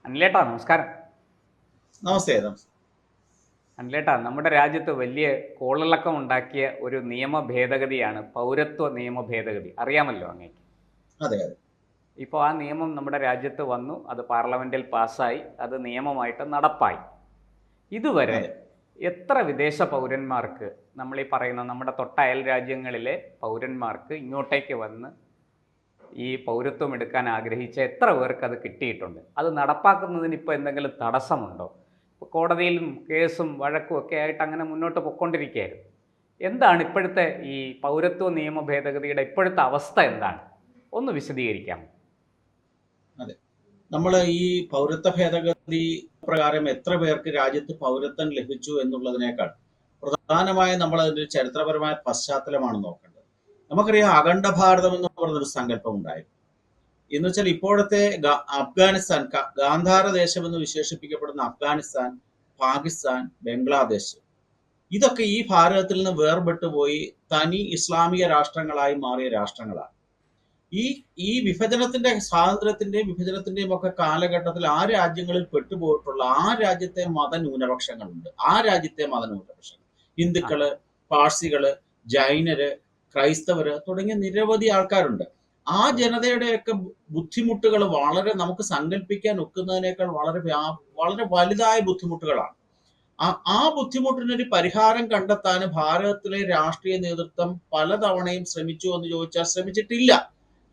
അനിലേട്ടാ നമസ്കാരം. നമസ്തേ. നമസ്തേ. അനിലേട്ടാ, നമ്മുടെ രാജ്യത്ത് വലിയ കോളിളക്കം ഉണ്ടാക്കിയ ഒരു നിയമ ഭേദഗതിയാണ് പൗരത്വ നിയമ ഭേദഗതി. അറിയാമല്ലോ അങ്ങേക്ക്. അതെ, അതെ. ഇപ്പോൾ ആ നിയമം നമ്മുടെ രാജ്യത്ത് വന്നു, അത് പാർലമെൻറ്റിൽ പാസ്സായി, അത് നിയമമായിട്ട് നടപ്പായി. ഇതുവരെ അതെ. എത്ര വിദേശ പൗരന്മാർക്ക്, നമ്മളീ പറയുന്ന നമ്മുടെ തൊട്ട അയൽ രാജ്യങ്ങളിലെ പൗരന്മാർക്ക് ഇങ്ങോട്ടേക്ക് വന്ന് ഈ പൗരത്വം എടുക്കാൻ ആഗ്രഹിച്ച എത്ര പേർക്ക് അത് കിട്ടിയിട്ടുണ്ട്? അത് നടപ്പാക്കുന്നതിന് ഇപ്പോൾ എന്തെങ്കിലും തടസ്സമുണ്ടോ? ഇപ്പോൾ കോടതിയിലും കേസും വഴക്കും ഒക്കെ ആയിട്ട് അങ്ങനെ മുന്നോട്ട് പൊയ്ക്കൊണ്ടിരിക്കുകയായിരുന്നു. എന്താണ് ഇപ്പോഴത്തെ ഈ പൗരത്വ നിയമ ഭേദഗതിയുടെ ഇപ്പോഴത്തെ അവസ്ഥ എന്താണ്? ഒന്ന് വിശദീകരിക്കാമോ? അതെ. നമ്മള് ഈ പൗരത്വ ഭേദഗതി പ്രകാരം എത്ര പേർക്ക് രാജ്യത്ത് പൗരത്വം ലഭിച്ചു എന്നുള്ളതിനേക്കാൾ പ്രധാനമായും നമ്മൾ അതിന്റെ ചരിത്രപരമായ പശ്ചാത്തലമാണ് നോക്കേണ്ടത്. നമുക്കറിയാം, അഖണ്ഡ ഭാരതം എന്ന് പറഞ്ഞൊരു സങ്കല്പം ഉണ്ടായിരുന്നു. എന്ന് വെച്ചാൽ ഇപ്പോഴത്തെ അഫ്ഗാനിസ്ഥാൻ, ഗാന്ധാര ദേശം എന്ന് വിശേഷിപ്പിക്കപ്പെടുന്ന അഫ്ഗാനിസ്ഥാൻ, പാകിസ്ഥാൻ, ബംഗ്ലാദേശ്, ഇതൊക്കെ ഈ ഭാരതത്തിൽ നിന്ന് വേർപെട്ടു പോയി തനി ഇസ്ലാമിക രാഷ്ട്രങ്ങളായി മാറിയ രാഷ്ട്രങ്ങളാണ്. ഈ ഈ വിഭജനത്തിന്റെയും ഒക്കെ കാലഘട്ടത്തിൽ ആ രാജ്യങ്ങളിൽ പെട്ടുപോയിട്ടുള്ള ആ രാജ്യത്തെ മതന്യൂനപക്ഷങ്ങളുണ്ട്. ആ, ഹിന്ദുക്കള്, പാഴ്സികള്, ജൈനര്, ക്രൈസ്തവര് തുടങ്ങിയ നിരവധി ആൾക്കാരുണ്ട്. ആ ജനതയുടെയൊക്കെ ബുദ്ധിമുട്ടുകൾ വളരെ നമുക്ക് സങ്കല്പിക്കാൻ ഒക്കുന്നതിനേക്കാൾ വളരെ വലുതായ ബുദ്ധിമുട്ടുകളാണ്. ആ ബുദ്ധിമുട്ടിനൊരു പരിഹാരം കണ്ടെത്താൻ ഭാരതത്തിലെ രാഷ്ട്രീയ നേതൃത്വം പലതവണയും ശ്രമിച്ചു എന്ന് ചോദിച്ചാൽ ശ്രമിച്ചിട്ടില്ല.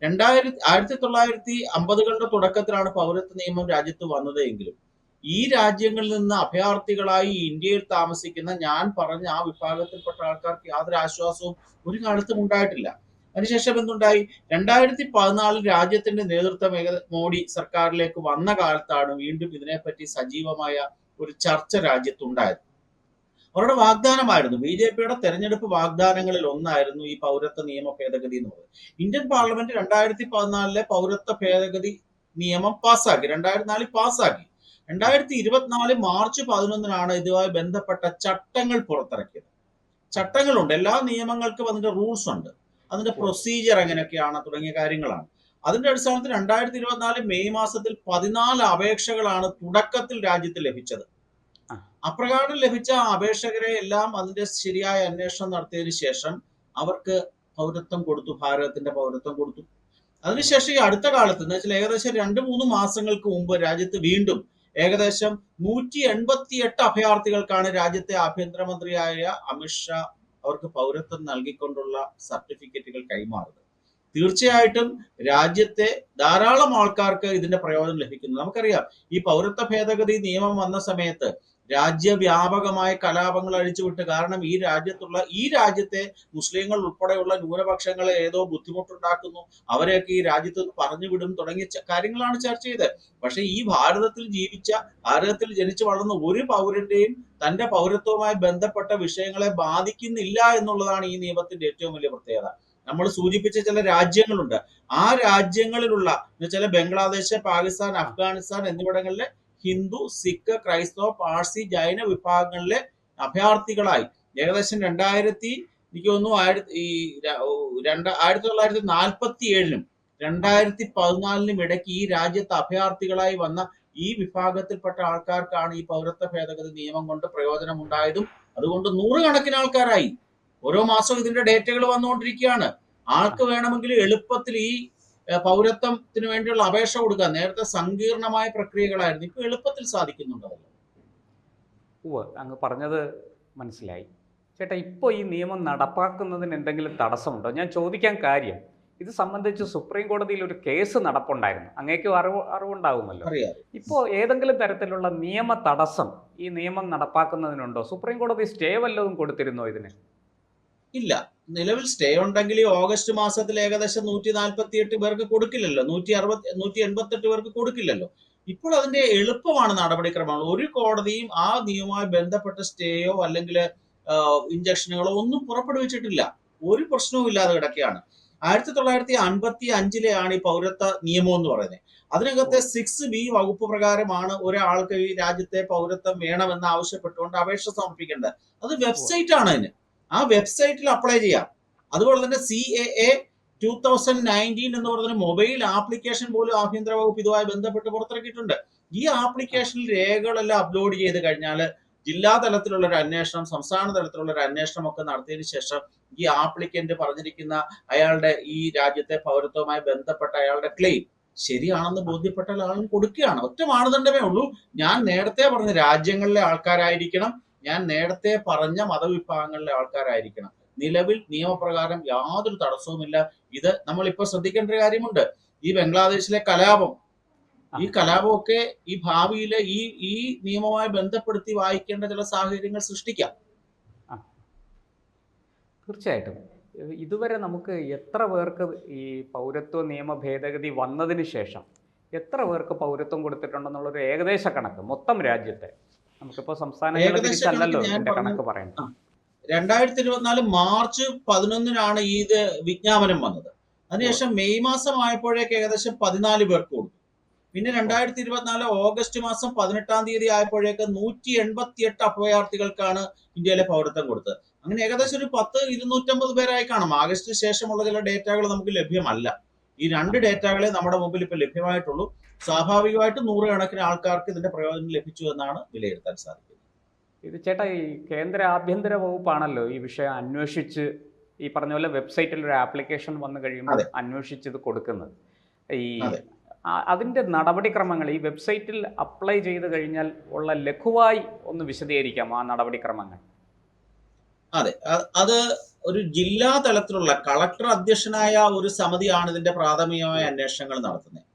1950കളുടെ തുടക്കത്തിലാണ് പൗരത്വ നിയമം രാജ്യത്ത് വന്നത് എങ്കിലും ഈ രാജ്യങ്ങളിൽ നിന്ന് അഭയാർത്ഥികളായി ഇന്ത്യയിൽ താമസിക്കുന്ന ഞാൻ പറഞ്ഞ ആ വിഭാഗത്തിൽപ്പെട്ട ആൾക്കാർക്ക് യാതൊരു ആശ്വാസവും ഒരു കാലത്തും ഉണ്ടായിട്ടില്ല. അതിനുശേഷം എന്തുണ്ടായി? 2014 രാജ്യത്തിന്റെ നേതൃത്വം മോഡി സർക്കാരിലേക്ക് വന്ന കാലത്താണ് വീണ്ടും ഇതിനെപ്പറ്റി സജീവമായ ഒരു ചർച്ച രാജ്യത്തുണ്ടായത്. അവരുടെ വാഗ്ദാനമായിരുന്നു, BJPയുടെ തെരഞ്ഞെടുപ്പ് വാഗ്ദാനങ്ങളിൽ ഒന്നായിരുന്നു ഈ പൗരത്വ നിയമ ഭേദഗതി എന്ന് പറയുന്നത്. ഇന്ത്യൻ പാർലമെന്റ് 2014 പൗരത്വ ഭേദഗതി നിയമം പാസ്സാക്കി, 2004 പാസ്സാക്കി. 2024 മാർച്ച് 11 ഇതുമായി ബന്ധപ്പെട്ട ചട്ടങ്ങൾ പുറത്തിറക്കിയത്. ചട്ടങ്ങളുണ്ട്, എല്ലാ നിയമങ്ങൾക്കും അതിന്റെ റൂൾസ് ഉണ്ട്, അതിന്റെ പ്രൊസീജിയർ എങ്ങനെയൊക്കെയാണ് തുടങ്ങിയ കാര്യങ്ങളാണ്. അതിന്റെ അടിസ്ഥാനത്തിൽ 2024 മെയ് മാസത്തിൽ 14 അപേക്ഷകളാണ് തുടക്കത്തിൽ രാജ്യത്ത് ലഭിച്ചത്. അപ്രകാരം ലഭിച്ച അപേക്ഷകരെ എല്ലാം അതിന്റെ ശരിയായ അന്വേഷണം നടത്തിയതിനു ശേഷം അവർക്ക് പൗരത്വം കൊടുത്തു, ഭാരതത്തിന്റെ പൗരത്വം കൊടുത്തു. അതിനുശേഷം ഈ അടുത്ത കാലത്ത് എന്ന് വെച്ചാൽ ഏകദേശം 2-3 മാസങ്ങൾക്ക് മുമ്പ് രാജ്യത്ത് വീണ്ടും ഏകദേശം 188 അഭയാർത്ഥികൾക്കാണ് രാജ്യത്തെ ആഭ്യന്തരമന്ത്രിയായ അമിത്ഷാ അവർക്ക് പൗരത്വം നൽകിക്കൊണ്ടുള്ള സർട്ടിഫിക്കറ്റുകൾ കൈമാറുന്നത്. തീർച്ചയായിട്ടും രാജ്യത്തെ ധാരാളം ആൾക്കാർക്ക് ഇതിന്റെ പ്രയോജനം ലഭിക്കുന്നു. നമുക്കറിയാം, ഈ പൗരത്വ ഭേദഗതി നിയമം വന്ന സമയത്ത് രാജ്യവ്യാപകമായ കലാപങ്ങൾ അഴിച്ചുവിട്ട്, കാരണം ഈ രാജ്യത്തെ മുസ്ലിങ്ങൾ ഉൾപ്പെടെയുള്ള ന്യൂനപക്ഷങ്ങളെ ഏതോ ബുദ്ധിമുട്ടുണ്ടാക്കുന്നു, അവരെയൊക്കെ ഈ രാജ്യത്ത് നിന്ന് പറഞ്ഞു വിടും തുടങ്ങിയ കാര്യങ്ങളാണ് ചർച്ച ചെയ്തത്. പക്ഷെ ഈ ഭാരതത്തിൽ ജനിച്ചു വളർന്ന ഒരു പൗരന്റെയും തന്റെ പൗരത്വവുമായി ബന്ധപ്പെട്ട വിഷയങ്ങളെ ബാധിക്കുന്നില്ല എന്നുള്ളതാണ് ഈ നിയമത്തിന്റെ ഏറ്റവും വലിയ പ്രത്യേകത. നമ്മൾ സൂചിപ്പിച്ച ചില രാജ്യങ്ങളുണ്ട്, ആ രാജ്യങ്ങളിലുള്ള ചില ബംഗ്ലാദേശ്, പാകിസ്ഥാൻ, അഫ്ഗാനിസ്ഥാൻ എന്നിവിടങ്ങളിലെ ഹിന്ദു, സിഖ്, ക്രൈസ്തവ, പാഴ്സി, ജൈന വിഭാഗങ്ങളിലെ അഭയാർത്ഥികളായി ഏകദേശം 1947-നും 2014-നും ഇടയ്ക്ക് ഈ രാജ്യത്ത് അഭയാർത്ഥികളായി വന്ന ഈ വിഭാഗത്തിൽപ്പെട്ട ആൾക്കാർക്കാണ് ഈ പൗരത്വ ഭേദഗതി നിയമം കൊണ്ട് പ്രയോജനം ഉണ്ടായതും. അതുകൊണ്ട് നൂറുകണക്കിന് ആൾക്കാരായി. ഓരോ മാസവും ഇതിന്റെ ഡേറ്റകൾ വന്നുകൊണ്ടിരിക്കുകയാണ്. ആൾക്ക് വേണമെങ്കിൽ എളുപ്പത്തിൽ ഈ പൗരത്വത്തിന് വേണ്ടിയുള്ള അപേക്ഷ കൊടുക്കുക. നേരത്തെ സങ്കീർണമായ പ്രക്രിയകളായിരുന്നു, ഇപ്പൊ എളുപ്പത്തിൽ സാധിക്കുന്നുണ്ടല്ലോ. അങ്ങ് പറഞ്ഞത് മനസ്സിലായി. ചേട്ടാ, ഇപ്പോൾ ഈ നിയമം നടപ്പാക്കുന്നതിന് എന്തെങ്കിലും തടസ്സമുണ്ടോ? ഞാൻ ചോദിക്കാൻ കാര്യം, ഇത് സംബന്ധിച്ച് സുപ്രീം കോടതിയിൽ ഒരു കേസ് നടപ്പുണ്ടായിരുന്നു. അങ്ങേക്കും അറിവുണ്ടാകുമല്ലോ. ഇപ്പോൾ ഏതെങ്കിലും തരത്തിലുള്ള നിയമ തടസ്സം ഈ നിയമം നടപ്പാക്കുന്നതിനുണ്ടോ? സുപ്രീം കോടതി സ്റ്റേ വല്ലതും കൊടുത്തിരുന്നോ ഇതിന്? ഇല്ല, നിലവിൽ സ്റ്റേ ഉണ്ടെങ്കിൽ ഓഗസ്റ്റ് മാസത്തിൽ ഏകദേശം 148 പേർക്ക് കൊടുക്കില്ലല്ലോ, 188 പേർക്ക് കൊടുക്കില്ലല്ലോ. ഇപ്പോൾ അതിന്റെ എളുപ്പമാണ് നടപടിക്രമങ്ങൾ. ഒരു കോടതിയും ആ നിയമവുമായി ബന്ധപ്പെട്ട സ്റ്റേയോ അല്ലെങ്കിൽ ഇഞ്ചക്ഷനുകളോ ഒന്നും പുറപ്പെടുവിച്ചിട്ടില്ല. ഒരു പ്രശ്നവും ഇല്ലാതെ കിടക്കുകയാണ്. 1955 ഈ പൗരത്വ നിയമം എന്ന് പറയുന്നത്. അതിനകത്തെ 6B വകുപ്പ് പ്രകാരമാണ് ഒരാൾക്ക് ഈ രാജ്യത്തെ പൗരത്വം വേണമെന്ന് ആവശ്യപ്പെട്ടുകൊണ്ട് അപേക്ഷ സമർപ്പിക്കേണ്ടത്. അത് വെബ്സൈറ്റ് ആണ് അതിന്, ആ വെബ്സൈറ്റിൽ അപ്ലൈ ചെയ്യാം. അതുപോലെ തന്നെ CAA 2019 എന്ന് പറയുന്ന മൊബൈൽ ആപ്ലിക്കേഷൻ പോലും ആഭ്യന്തര വകുപ്പ് ഇതുമായി ബന്ധപ്പെട്ട് പുറത്തിറക്കിയിട്ടുണ്ട്. ഈ ആപ്ലിക്കേഷനിൽ രേഖകളെല്ലാം അപ്ലോഡ് ചെയ്ത് കഴിഞ്ഞാൽ ജില്ലാ തലത്തിലുള്ള ഒരു അന്വേഷണം, സംസ്ഥാന തലത്തിലുള്ള ഒരു അന്വേഷണം ഒക്കെ നടത്തിയതിനു ശേഷം ഈ ആപ്ലിക്കന്റ് പറഞ്ഞിരിക്കുന്ന അയാളുടെ ഈ രാജ്യത്തെ പൗരത്വവുമായി ബന്ധപ്പെട്ട അയാളുടെ ക്ലെയിം ശരിയാണെന്ന് ബോധ്യപ്പെട്ടാൽ ആളിന് കൊടുക്കുകയാണ്. ഒറ്റ മാനദണ്ഡമേ ഉള്ളൂ. ഞാൻ നേരത്തെ പറഞ്ഞ രാജ്യങ്ങളിലെ ആൾക്കാരായിരിക്കണം, ഞാൻ നേരത്തെ പറഞ്ഞ മതവിഭാഗങ്ങളിലെ ആൾക്കാരായിരിക്കണം. നിലവിൽ നിയമപ്രകാരം യാതൊരു തടസ്സവുമില്ല. ഇത് നമ്മളിപ്പോ ശ്രദ്ധിക്കേണ്ട ഒരു കാര്യമുണ്ട്. ഈ ബംഗ്ലാദേശിലെ കലാപം, ഈ കലാപമൊക്കെ ഈ ഭാവിയിലെ ഈ നിയമവുമായി ബന്ധപ്പെടുത്തി വായിക്കേണ്ട ചില സാഹചര്യങ്ങൾ സൃഷ്ടിക്കാം. തീർച്ചയായിട്ടും. ഇതുവരെ നമുക്ക് എത്ര പേർക്ക് ഈ പൗരത്വ നിയമ ഭേദഗതി വന്നതിന് ശേഷം എത്ര പേർക്ക് പൗരത്വം കൊടുത്തിട്ടുണ്ടെന്നുള്ളൊരു ഏകദേശ കണക്ക് മൊത്തം രാജ്യത്തെ, നമുക്കിപ്പോൾ സംസ്ഥാനങ്ങളെ ഏകദേശ തിരിച്ചല്ലല്ലോ കണക്ക് ഞാൻ ഇതിന്റെ പറഞ്ഞു. കണക്ക് പറയുന്നത്. 2024 മാർച്ച് 11-നാണ് ഈ ഇത് വിജ്ഞാപനം വന്നത്. അതിനുശേഷം മെയ് മാസം ആയപ്പോഴേക്ക് ഏകദേശം 14 പേർക്ക് കൊടുത്തു. പിന്നെ 2024 ഓഗസ്റ്റ് മാസം 18-ാം തീയതി ആയപ്പോഴേക്ക് 188 അഭയാർത്ഥികൾക്കാണ് ഇന്ത്യയിലെ പൗരത്വം കൊടുത്തത്. അങ്ങനെ ഏകദേശം ഒരു 250 പേരായി കാണും. ആഗസ്റ്റിന് ശേഷമുള്ള ചില ഡേറ്റകൾ നമുക്ക് ലഭ്യമല്ല. ഈ രണ്ട് ഡേറ്റകളെ നമ്മുടെ മുമ്പിൽ ഇപ്പൊ ലഭ്യമായിട്ടുള്ളൂ. സ്വാഭാവികമായിട്ടും നൂറുകണക്കിന് ആൾക്കാർക്ക് ഇതിന്റെ പ്രയോജനം ലഭിച്ചു എന്നാണ് വിലയിരുത്താൻ സാധിക്കുന്നത്. ഇത് ചേട്ടാ, ഈ കേന്ദ്ര ആഭ്യന്തര വകുപ്പാണല്ലോ ഈ വിഷയം അന്വേഷിച്ച് ഈ പറഞ്ഞ പോലെ വെബ്സൈറ്റിൽ ഒരു ആപ്ലിക്കേഷൻ വന്നു കഴിയുമ്പോൾ അന്വേഷിച്ച് ഇത് കൊടുക്കുന്നത്. ഈ അതിൻ്റെ നടപടിക്രമങ്ങൾ ഈ വെബ്സൈറ്റിൽ അപ്ലൈ ചെയ്ത് കഴിഞ്ഞാൽ ഉള്ള ലഘുവായി ഒന്ന് വിശദീകരിക്കാം ആ നടപടിക്രമങ്ങൾ. അതെ, അത് ഒരു ജില്ലാ തലത്തിലുള്ള കളക്ടർ അധ്യക്ഷനായ ഒരു സമിതിയാണ് ഇതിന്റെ പ്രാഥമികമായ അന്വേഷണങ്ങൾ നടത്തുന്നത്.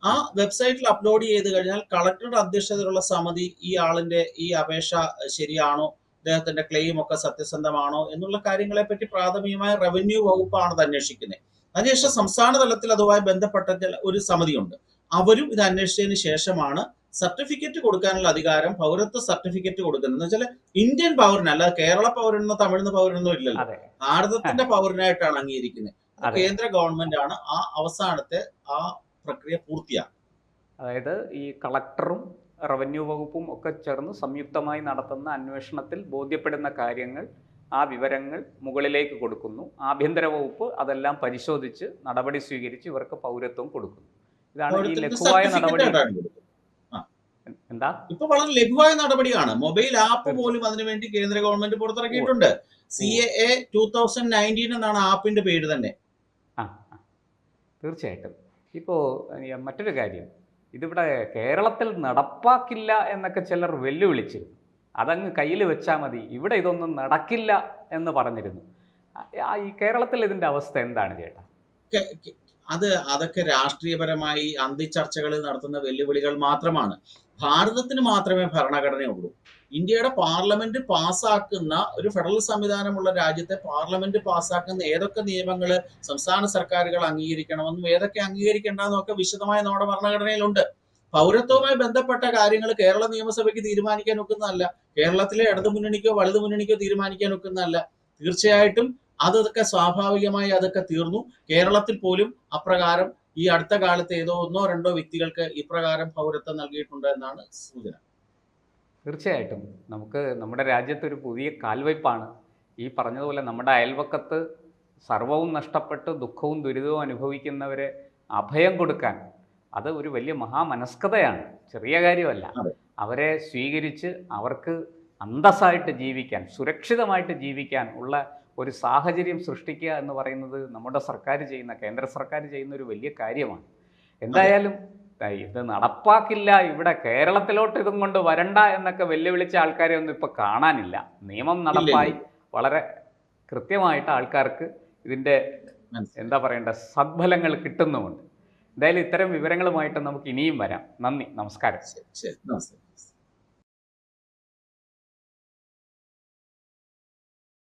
ആ വെബ്സൈറ്റിൽ അപ്ലോഡ് ചെയ്ത് കഴിഞ്ഞാൽ കളക്ടറുടെ അധ്യക്ഷതയിലുള്ള സമിതി ഈ ആളിന്റെ ഈ അപേക്ഷ ശരിയാണോ, അദ്ദേഹത്തിന്റെ ക്ലെയിം ഒക്കെ സത്യസന്ധമാണോ എന്നുള്ള കാര്യങ്ങളെ പറ്റി പ്രാഥമികമായ റവന്യൂ വകുപ്പാണ് ഇത് അന്വേഷിക്കുന്നത്. അതിനുശേഷം സംസ്ഥാന തലത്തിൽ അതുമായി ബന്ധപ്പെട്ട ഒരു സമിതിയുണ്ട്. അവരും ഇത് അന്വേഷിച്ചതിന് ശേഷമാണ് സർട്ടിഫിക്കറ്റ് കൊടുക്കാനുള്ള അധികാരം, പൗരത്വ സർട്ടിഫിക്കറ്റ് കൊടുക്കുന്നത്. എന്ന് വെച്ചാൽ ഇന്ത്യൻ പൗരനല്ല, കേരള പൗരനോ തമിഴ്ന പൗരനോ ഇല്ലല്ലോ, ഭാരതത്തിന്റെ പൗരനായിട്ടാണ് അംഗീകരിക്കുന്നത്. കേന്ദ്ര ഗവൺമെന്റ് ആണ് ആ അവസാനത്തെ ആ പ്രക്രിയ പൂർത്തിയാക്കും. അതായത് ഈ കളക്ടറും റവന്യൂ വകുപ്പും ഒക്കെ ചേർന്ന് സംയുക്തമായി നടത്തുന്ന അന്വേഷണത്തിൽ ബോധ്യപ്പെടുന്ന കാര്യങ്ങൾ, ആ വിവരങ്ങൾ മുകളിലേക്ക് കൊടുക്കുന്നു. ആഭ്യന്തര വകുപ്പ് അതെല്ലാം പരിശോധിച്ച് നടപടി സ്വീകരിച്ച് ഇവർക്ക് പൗരത്വം കൊടുക്കുന്നു. ഇതാണ് ഈ ലഘുവായ നടപടി. എന്താ ഇപ്പൊ വളരെ ലഘുവായ നടപടിയാണ്. മൊബൈൽ ആപ്പ് പോലും അതിനുവേണ്ടി കേന്ദ്ര ഗവൺമെന്റ് പുറത്തിറക്കിയിട്ടുണ്ട്. CAA 2019 എന്നാണ് ആപ്പിന്റെ പേര് തന്നെ. തീർച്ചയായിട്ടും. ഇപ്പോൾ മറ്റൊരു കാര്യം, ഇതിവിടെ കേരളത്തിൽ നടപ്പാക്കില്ല എന്നൊക്കെ ചിലർ വെല്ലുവിളിച്ചിരുന്നു. അതങ്ങ് കയ്യിൽ വെച്ചാൽ മതി, ഇവിടെ ഇതൊന്നും നടക്കില്ല എന്ന് പറഞ്ഞിരുന്നു. ഈ കേരളത്തിൽ ഇതിന്റെ അവസ്ഥ എന്താണ് ചേട്ടാ? അതൊക്കെ രാഷ്ട്രീയപരമായി അന്തിച്ചർച്ചകളിൽ നടത്തുന്ന വെല്ലുവിളികൾ മാത്രമാണ്. ഭാരതത്തിന് മാത്രമേ ഭരണഘടനയുള്ളൂ. ഇന്ത്യയുടെ പാർലമെന്റ് പാസ്സാക്കുന്ന ഒരു ഫെഡറൽ സംവിധാനമുള്ള രാജ്യത്തെ പാർലമെന്റ് പാസ്സാക്കുന്ന ഏതൊക്കെ നിയമങ്ങൾ സംസ്ഥാന സർക്കാരുകൾ അംഗീകരിക്കണമെന്നും ഏതൊക്കെ അംഗീകരിക്കേണ്ടെന്നും ഒക്കെ വിശദമായ നമ്മുടെ ഭരണഘടനയിലുണ്ട്. പൗരത്വവുമായി ബന്ധപ്പെട്ട കാര്യങ്ങൾ കേരള നിയമസഭയ്ക്ക് തീരുമാനിക്കാൻ ഒക്കുന്നതല്ല, കേരളത്തിലെ ഇടതു മുന്നണിക്കോ വലതു മുന്നണിക്കോ തീരുമാനിക്കാൻ ഒക്കുന്നതല്ല. തീർച്ചയായിട്ടും അതൊക്കെ സ്വാഭാവികമായി അതൊക്കെ തീർന്നു. കേരളത്തിൽ പോലും അപ്രകാരം ഈ അടുത്ത കാലത്ത് ഏതോ 1-2 വ്യക്തികൾക്ക് ഇപ്രകാരം പൗരത്വം നൽകിയിട്ടുണ്ട് എന്നാണ് സൂചന. തീർച്ചയായിട്ടും നമുക്ക് നമ്മുടെ രാജ്യത്തൊരു പുതിയ കാൽവയ്പ്പാണ്. ഈ പറഞ്ഞതുപോലെ നമ്മുടെ അയൽവക്കത്ത് സർവവും നഷ്ടപ്പെട്ട് ദുഃഖവും ദുരിതവും അനുഭവിക്കുന്നവരെ അഭയം കൊടുക്കാൻ അത് ഒരു വലിയ മഹാമനസ്കതയാണ്, ചെറിയ കാര്യമല്ല. അവരെ സ്വീകരിച്ച് അവർക്ക് അന്തസ്സായിട്ട് ജീവിക്കാൻ, സുരക്ഷിതമായിട്ട് ജീവിക്കാൻ ഉള്ള ഒരു സാഹചര്യം സൃഷ്ടിക്കുക എന്ന് പറയുന്നത് നമ്മുടെ സർക്കാർ ചെയ്യുന്ന, കേന്ദ്ര സർക്കാർ ചെയ്യുന്ന ഒരു വലിയ കാര്യമാണ്. എന്തായാലും ഇത് നടപ്പാക്കില്ല, ഇവിടെ കേരളത്തിലോട്ട് ഇതും കൊണ്ട് വരണ്ട എന്നൊക്കെ വെല്ലുവിളിച്ച ആൾക്കാരെ ഒന്നും ഇപ്പോൾ കാണാനില്ല. നിയമം നടപ്പായി വളരെ കൃത്യമായിട്ട് ആൾക്കാർക്ക് ഇതിൻ്റെ എന്താ പറയേണ്ട സദ്ഫലങ്ങൾ കിട്ടുന്നുമുണ്ട്. എന്തായാലും ഇത്തരം വിവരങ്ങളുമായിട്ട് നമുക്ക് ഇനിയും വരാം. നന്ദി, നമസ്കാരം. ശരി, നമസ്കാരം.